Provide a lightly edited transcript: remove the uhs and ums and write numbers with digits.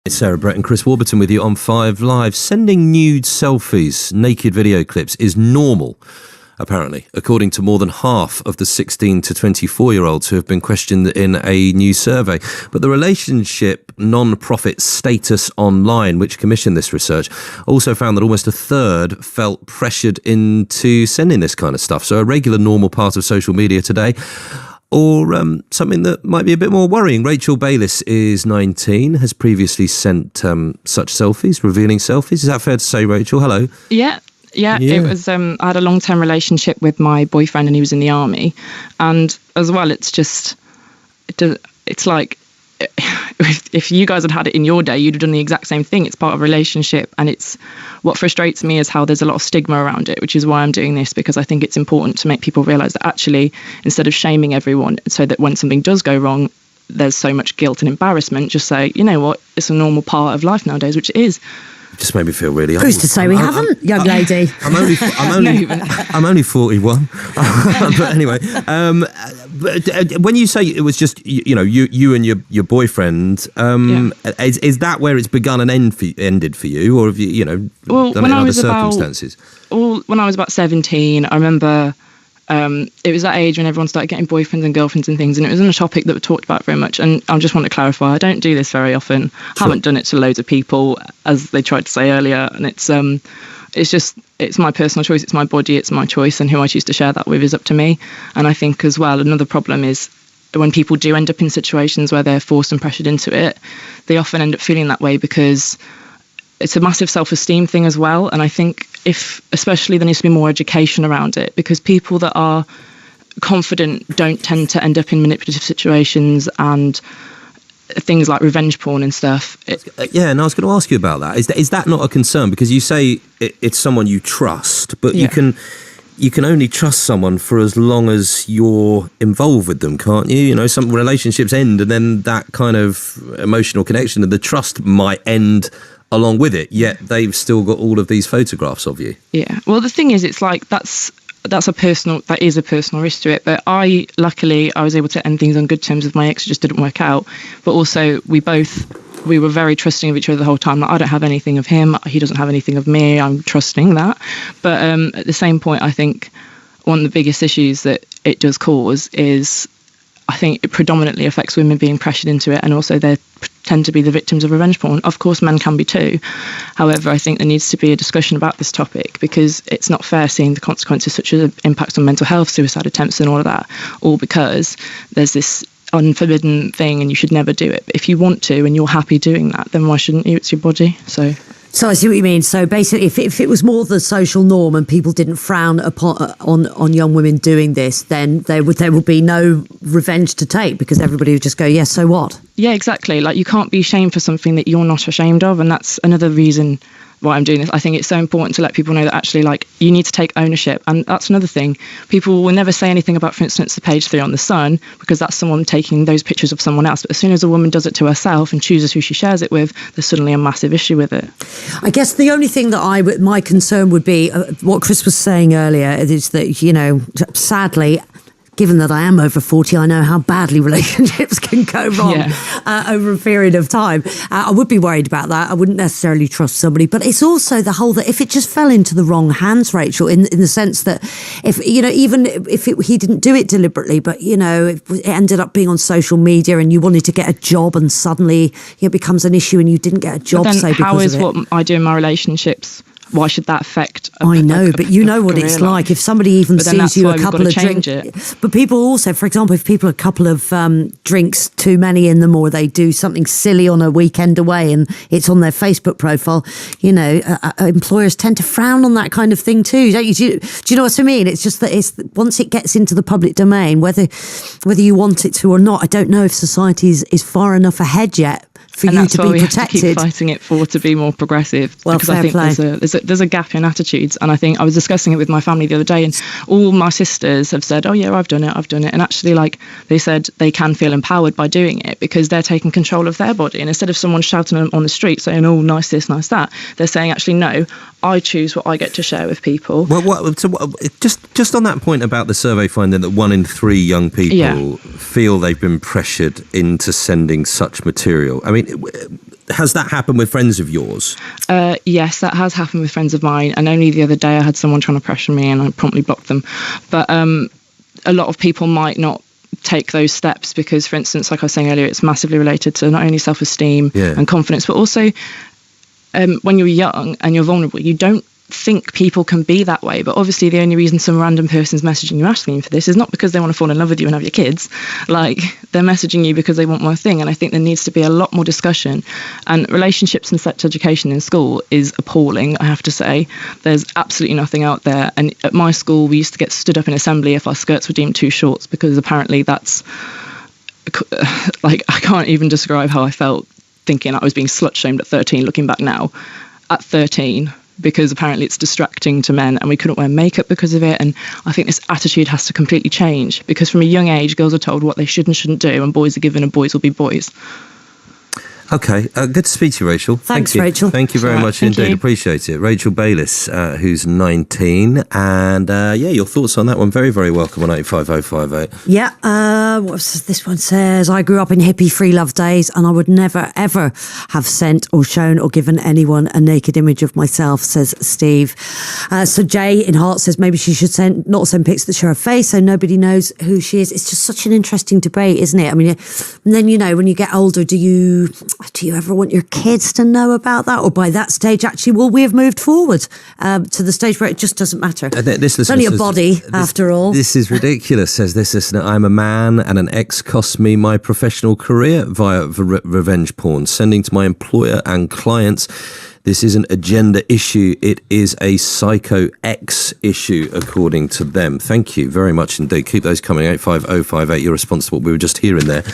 It's Sarah Brett and Chris Warburton with you on 5 Live. Sending nude selfies, naked video clips is normal, apparently, according to more than half of the 16 to 24-year-olds who have been questioned in a new survey. But the relationship non-profit Statusonline, which commissioned this research, also found that almost a third felt pressured into sending this kind of stuff. So a regular, normal part of social media today, or something that might be a bit more worrying. Rachel Bayliss is 19, has previously sent such selfies, revealing selfies. Is that fair to say, Rachel? Hello. Yeah. It was. I had a long-term relationship with my boyfriend, and he was in the army. And as well, it's like if you guys had it in your day, you'd have done the exact same thing. It's part of a relationship, and it's what frustrates me is how there's a lot of stigma around it, which is why I'm doing this, because I think it's important to make people realise that actually, instead of shaming everyone, so that when something does go wrong, there's so much guilt and embarrassment, just say, you know what, it's a normal part of life nowadays, which it is. Just made me feel really old. Who's to say we haven't, young lady? I'm only 41. But anyway, when you say it was just you and your boyfriend, is that where it's begun and ended for you, or have you done it in other circumstances? When I was about 17, I remember. It was that age when everyone started getting boyfriends and girlfriends and things, and it wasn't a topic that we talked about very much. And I just want to clarify, I don't do this very often. Sure. Haven't done it to loads of people, as they tried to say earlier. And it's my personal choice. It's my body. It's my choice, and who I choose to share that with is up to me. And I think as well, another problem is when people do end up in situations where they're forced and pressured into it, they often end up feeling that way because it's a massive self-esteem thing as well. And I think especially there needs to be more education around it, because people that are confident don't tend to end up in manipulative situations and things like revenge porn and stuff. And I was going to ask you about that. Is that not a concern? Because you say it's someone you trust, but you can only trust someone for as long as you're involved with them, can't you? Some relationships end, and then that kind of emotional connection and the trust might end along with it, yet they've still got all of these photographs of you. Yeah. Well, the thing is, it's like that is a personal risk to it. But luckily, I was able to end things on good terms with my ex. It just didn't work out. But also, we were very trusting of each other the whole time. Like, I don't have anything of him. He doesn't have anything of me. I'm trusting that. But at the same point, I think one of the biggest issues that it does cause is, I think it predominantly affects women being pressured into it, and also they tend to be the victims of revenge porn. Of course, men can be too. However, I think there needs to be a discussion about this topic, because it's not fair seeing the consequences such as impacts on mental health, suicide attempts and all of that, all because there's this unforbidden thing and you should never do it. But if you want to and you're happy doing that, then why shouldn't you? It's your body. So I see what you mean. So basically, if it was more the social norm and people didn't frown on young women doing this, then there would be no revenge to take, because everybody would just go, yes, so what? Yeah, exactly. Like, you can't be shamed for something that you're not ashamed of, and that's another reason why I'm doing this. I think it's so important to let people know that actually, like, you need to take ownership. And that's another thing. People will never say anything about, for instance, the page 3 on The Sun, because that's someone taking those pictures of someone else. But as soon as a woman does it to herself and chooses who she shares it with, there's suddenly a massive issue with it. I guess the only thing that my concern would be, what Chris was saying earlier, is that, sadly, given that I am over 40, I know how badly relationships can go wrong over a period of time. I would be worried about that. I wouldn't necessarily trust somebody. But it's also the whole that if it just fell into the wrong hands, Rachel, in the sense that even if he didn't do it deliberately, but, it ended up being on social media and you wanted to get a job and suddenly it becomes an issue and you didn't get a job, but then say, because how is of it. What I do in my relationships, why should that affect I know, but you know what it's like. If somebody even sees you a couple of drinks. But people also, for example, if people have a couple of drinks too many in them, or they do something silly on a weekend away and it's on their Facebook profile, employers tend to frown on that kind of thing too, don't you? Do you know what I mean? It's just that once it gets into the public domain, whether you want it to or not, I don't know if society is far enough ahead yet for you to be protected. Have to keep fighting it for to be more progressive. Well, because I think there's a gap in attitudes, and I think I was discussing it with my family the other day, and all my sisters have said, "Oh yeah, I've done it," and actually, like, they said they can feel empowered by doing it because they're taking control of their body, and instead of someone shouting on the street saying, "Oh, nice this, nice that," they're saying, "Actually, no, I choose what I get to share with people." Well, just on that point about the survey finding that 1 in 3 young people feel they've been pressured into sending such material. I mean, has that happened with friends of yours? Yes, that has happened with friends of mine. And only the other day I had someone trying to pressure me and I promptly blocked them. But a lot of people might not take those steps because, for instance, like I was saying earlier, it's massively related to not only self-esteem and confidence, but also when you're young and you're vulnerable, you don't think people can be that way. But obviously the only reason some random person's messaging you asking for this is not because they want to fall in love with you and have your kids. Like, they're messaging you because they want one thing. And I think there needs to be a lot more discussion. And relationships and sex education in school is appalling, I have to say. There's absolutely nothing out there. And at my school, we used to get stood up in assembly if our skirts were deemed too short, because apparently that's like, I can't even describe how I felt thinking I was being slut shamed at 13, looking back now. At 13, because apparently it's distracting to men and we couldn't wear makeup because of it. And I think this attitude has to completely change, because from a young age, girls are told what they should and shouldn't do, and boys are given and boys will be boys. Okay, good to speak to you, Rachel. Thanks, Rachel. Thank you very much indeed. Appreciate it. Rachel Bayliss, who's 19. And your thoughts on that one, very, very welcome on 85058. Yeah, this one says, I grew up in hippie-free love days and I would never, ever have sent or shown or given anyone a naked image of myself, says Steve. So Jay in Heart says maybe she should not send pics that show her face so nobody knows who she is. It's just such an interesting debate, isn't it? I mean, and then, when you get older, do you ever want your kids to know about that? Or by that stage, actually, will we have moved forward to the stage where it just doesn't matter? It's only a body, after all. This is ridiculous, says this listener. I'm a man and an ex cost me my professional career via revenge porn, sending to my employer and clients. This isn't a gender issue. It is a psycho X issue, according to them. Thank you very much indeed. Keep those coming. 85058. Your response to what we were just hearing there.